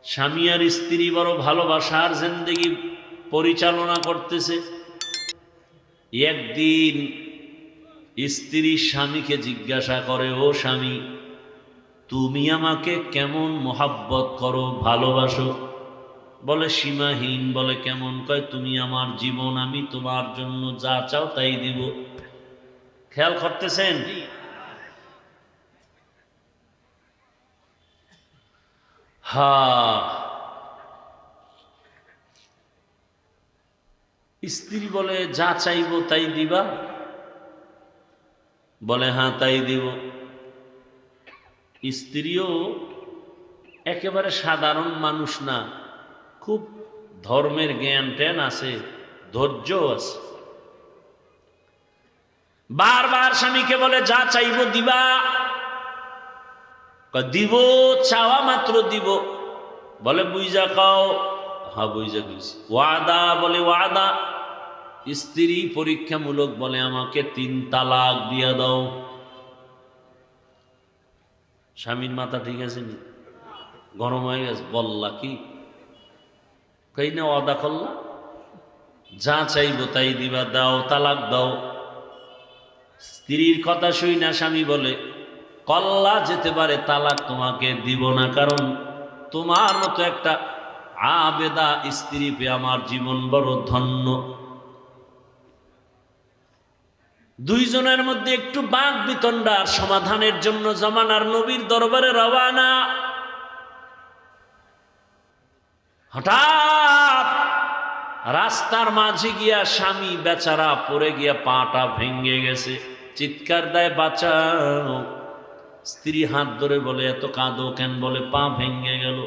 স্বামী আর স্ত্রী বড় ভালোবাসার জিন্দেগি পরিচালনা করতেছে। একদিন স্ত্রী স্বামীকে জিজ্ঞাসা করে, ও স্বামী, তুমি আমাকে কেমন মোহাব্বত করো, ভালোবাসো? বলে সীমাহীন। বলে কেমন? কয় তুমি আমার জীবন, আমি তোমার জন্য যা চাও তাই দিব। খেয়াল করতেছেন? হ্যাঁ। স্ত্রী বলে যা চাইবো তাই দিবা? বলে হ্যাঁ তাই দিব। স্ত্রীও একেবারে সাধারণ মানুষ না, খুব ধর্মের জ্ঞান ট্যান আছে, ধৈর্য আছে। বারবার স্বামীকে বলে যা চাইবো দিবা? দিব, চাওয়া মাত্র দিব। বলে বুঝা খাও? হ্যাঁ বুঝা গেছি। ওয়াদা? বলে ওয়াদা। স্ত্রী পরীক্ষামূলক বলে আমাকে 3 তালাক দিয়া দাও। স্বামীর মাথা ঠিক আছে নি? গরম হয়ে গেছে। বললা কি? কই না ওয়াদা করলা, যা চাইবো তাই দিবা, দাও, তালাক দাও। স্ত্রীর কথা শুই না স্বামী বলে কল্লা যেতে পারে, তালাক তোমাকে দিব না, কারণ তোমার মতো একটা আবেদা স্ত্রী পেয়ে আমার জীবন বড় ধন্য। দুইজনের মধ্যে একটু বাক বিতণ্ডার সমাধানের জন্য জামানার নবীর দরবারে রওয়ানা। হঠাৎ রাস্তার মাঝে গিয়া স্বামী বেচারা পড়ে গিয়া পাটা ভেঙে গেছে, চিৎকার দেয় বাঁচাও। স্ত্রী হাত ধরে বলে এত কাঁদো কেন? বলে পা ভেঙে গেল।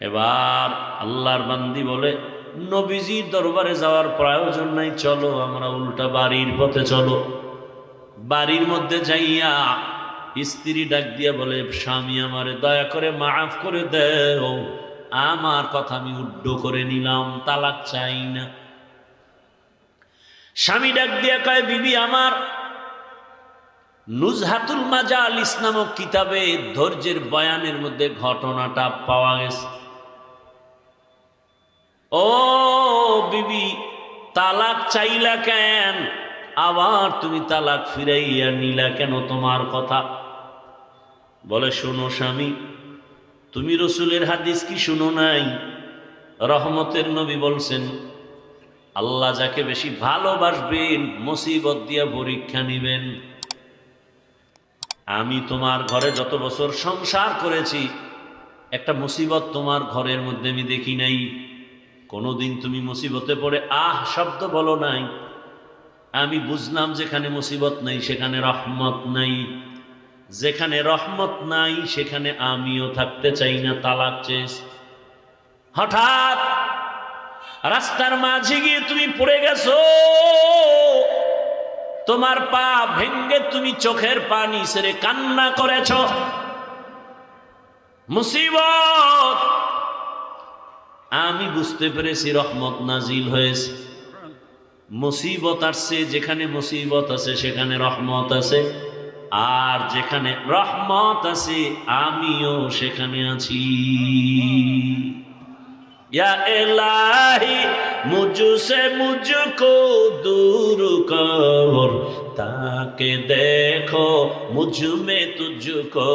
এবার আল্লাহর বান্দি বলে নবীজির দরবারে যাওয়ার প্রয়োজন নাই, চলো আমরা উল্টা বাড়ির পথে চলো। বাড়ির মধ্যে যাইয়া স্ত্রী ডাক দিয়া বলে স্বামী আমারে দয়া করে মাফ করে দেও, আমার কথা আমি উড্ড করে নিলাম, তালাক চাই না। স্বামী ডাক দিয়া কয় বিবি আমার, নুজহাতুল মাজালিস নামক কিতাবে ধৈর্যের বয়ানের মধ্যে ঘটনাটা পাওয়া গেছে। ও বিবি, তালাক চাইলা কেন? আবার তুমি তালাক ফিরাইয়া নিলা কেন? তোমার কথা। বলে শোনো স্বামী, তুমি রসুলের হাদিস কি শুনো নাই? রহমতের নবী বলছেন আল্লাহ যাকে বেশি ভালোবাসবেন মুসিবত দিয়া পরীক্ষা নিবেন। আমি তোমার ঘরে যত বছর সংসার করেছি একটা মুসিবত তোমার ঘরের মধ্যে আমি দেখি নাই। কোনোদিন তুমি মুসিবতে পড়ে আহ শব্দ বলো নাই। আমি বুঝলাম যেখানে মুসিবত নাই সেখানে রহমত নাই, যেখানে রহমত নাই সেখানে আমিও থাকতে চাই না, তালাক চেয়েছি। হঠাৎ রাস্তার মাঝে গিয়ে তুমি পড়ে গেছো, তোমার পা ভেঙ্গে তুমি চোখের পানি ছেড়ে কান্না করেছ। মুসিবত, আমি বুঝতে পেরেছি রহমত নাজিল হয়েছে। মুসিবত আসছে, যেখানে মুসিবত আছে সেখানে রহমত আছে, আর যেখানে রহমত আছে আমিও সেখানে আছি। या इलाही मुझसे मुझको दूर कर, ताकि देखो मुझ में तुझको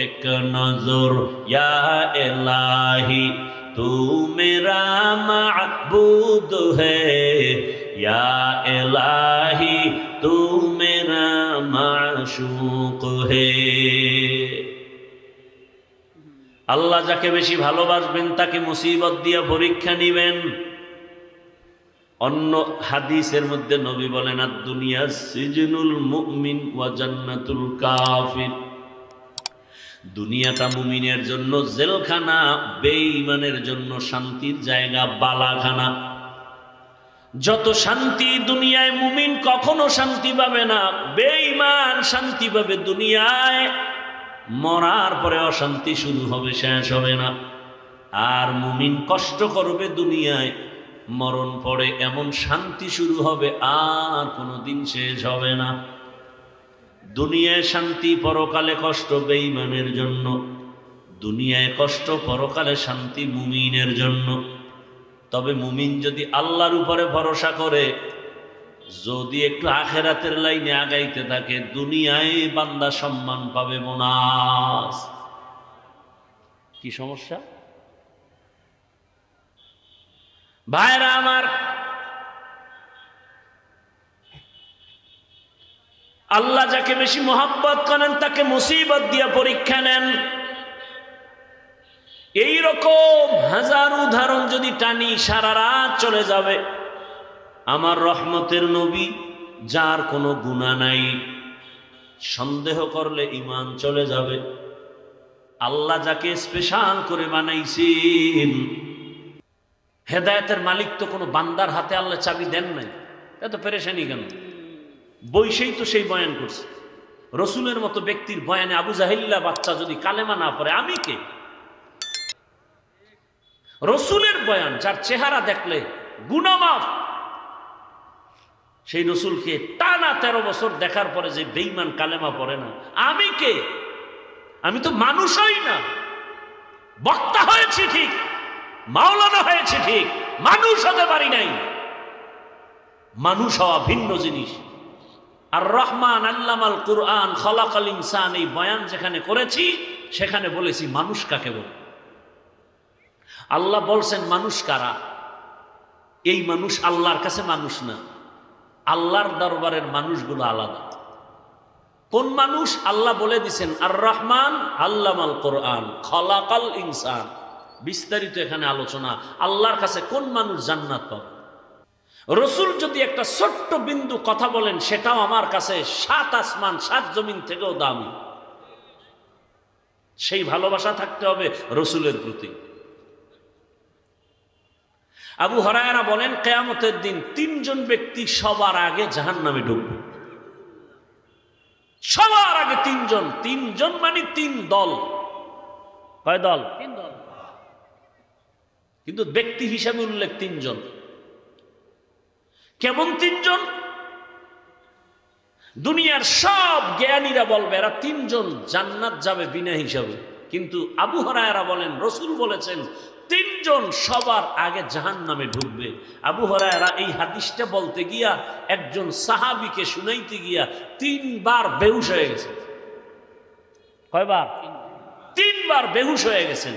एक नजर। या इलाही तू मेरा माबूद है, या इलाही तू मेरा माशूक है। আল্লাহ যাকে বেশি ভালোবাসবেন তাকে মুসিবত দিয়ে পরীক্ষা নিবেন। অন্য হাদিসের মধ্যে নবী বলেন আদ-দুনিয়া সিজনুল মুমিন ওয়া জান্নাতুল কাফির। দুনিয়াটা মুমিনের জন্য জেলখানা, বেঈমানের জন্য শান্তির জায়গা, বালাখানা। যত শান্তি দুনিয়ায় মুমিন কখনো শান্তি পাবে না, বেঈমান শান্তি পাবে দুনিয়ায়, মরার পরে অশান্তি শুরু হবে, শেষ হবে না। আর মুমিন কষ্ট করবে দুনিয়ায়, মরণ পরে এমন শান্তি শুরু হবে আর কোনোদিন শেষ হবে না। দুনিয়ায় শান্তি, পরকালে কষ্ট বেঈমানের জন্য। দুনিয়ায় কষ্ট, পরকালে শান্তি মুমিনের জন্য। তবে মুমিন যদি আল্লাহর উপরে ভরসা করে, যদি একটু আখেরাতের লাইনে আগাইতে থাকে, দুনিয়ায় বান্দা সম্মান পাবে বোনাস। কি সমস্যা ভাইরা আমার? আল্লাহ যাকে বেশি মহব্বত করেন তাকে মুসিবত দিয়া পরীক্ষা নেন। এই রকম হাজার উদাহরণ যদি টানি সারা রাত চলে যাবে। আমার রহমতের নবী, যার কোনো গুনাহ নাই, সন্দেহ করলে ঈমান চলে যাবে। আল্লাহ যাকে স্পেশাল করে বানাইছেন, হেদায়েতের মালিক তো কোনো বান্দার হাতে আল্লাহ চাবি দেন নাই, এত পেরেশানি কেন? বৈশেই তো সেই বয়ান করছে। রসুলের মতো ব্যক্তির বয়ানে আবু জাহিল্লা বাচ্চা যদি কালেমা না পড়ে, আমি কে? রসুলের বয়ান, যার চেহারা দেখলে গুনাহ মাফ, সেই রসুলকে টানা 13 বছর দেখার পরে যে বেঈমান কালেমা পড়ে না, আমি কে? আমি তো মানুষই না। বক্তা হয়েছি ঠিক, মাওলানা হয়েছে ঠিক, মানুষ হতে পারি নাই। মানুষ হওয়া ভিন্ন জিনিস। আর রহমান আল্লামাল কুরআন খলাকাল ইনসান, এই বয়ান যেখানে করেছি সেখানে বলেছি মানুষ কাকে বলে। আল্লাহ বলছেন মানুষ কারা? এই মানুষ আল্লাহর কাছে মানুষ না, আল্লাহর দরবারের মানুষগুলো আলাদা। কোন মানুষ? আল্লাহ বলে দিছেন আর রহমান আল্লামাল কুরআন খলাকাল ইনসান। বিস্তারিত এখানে আলোচনা। আল্লাহর কাছে কোন মানুষ জান্নাত পাবে? রসুল যদি একটা ছোট্ট বিন্দু কথা বলেন, সেটাও আমার কাছে 7 আসমান 7 জমিন থেকেও দামি। সেই ভালোবাসা থাকতে হবে রসুলের প্রতি। আবু হুরায়রা বলেন, কিয়ামতের দিন 3 জন ব্যক্তি সবার আগে জাহান্নামে ঢুকবে। সবার আগে 3 জন। 3 জন মানে 3 দল। কয় দল? 3 দল। কিন্তু ব্যক্তি হিসাবে উল্লেখ 3 জন। কেমন 3 জন? দুনিয়ার সব জ্ঞানীরা বলবে এরা 3 জন জান্নাত যাবে বিনা হিসাবে। কিন্তু আবু হুরায়রা বলেন, রসুল বলেছেন 3 জন সবার আগে জাহান্নামে ঢুকবে। আবু হুরায়রা এই হাদিসটা বলতে গিয়া একজন সাহাবীকে শুনাইতে গিয়া 3 বার বেহুশ হয়ে গেছেন। কয়বার? 3 বার বেহুশ হয়ে গেছেন।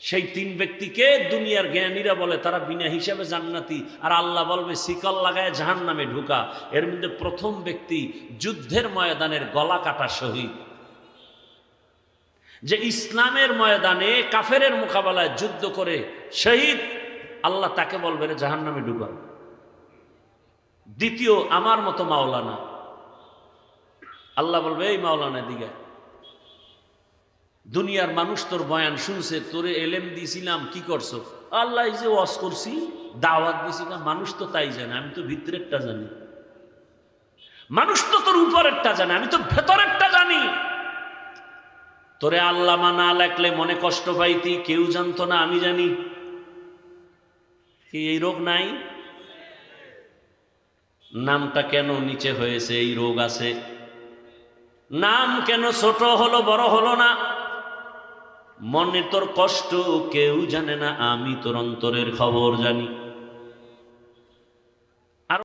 সেই 3 ব্যক্তিকে দুনিয়ার জ্ঞানীরা বলে তারা বিনা হিসাবে জান্নাতি, আর আল্লাহ বলবে শিকল লাগায় জাহান্নামে ঢুকা। এর মধ্যে প্রথম ব্যক্তি যুদ্ধের ময়দানের গলা কাটা শহীদ, যে ইসলামের ময়দানে কাফেরের মোকাবেলায় যুদ্ধ করে শহীদ, আল্লাহ তাকে বলবে রে জাহান্নামে ঢুকা। দ্বিতীয় আমার মতো মাওলানা, আল্লাহ বলবে এই মাওলানা দিকে, দুনিয়ার মানুষ তোর বয়ান শুনছে, তোরে এলেম দিয়েছিলাম, কি করছো? আল্লাহ এই যে ওয়াজ করছি, দাওয়াত দিয়েছিলাম। মানুষ তো তাই জানে, আমি তো ভিতরেরটা জানি। মানুষ তো তোর উপরেরটা জানে, আমি তো ভেতরেরটা জানি। তোরে আল্লামা না লেখলে মনে কষ্ট পাইতি, কেউ জানতো না, আমি জানি। কি এই রোগ নাই? নামটা কেন নিচে হয়েছে? এই রোগ আছে। নাম কেন ছোট হলো, বড় হলো না? মনে তোর কষ্ট কেউ জানে না, আমি তোর অন্তরের খবর জানি।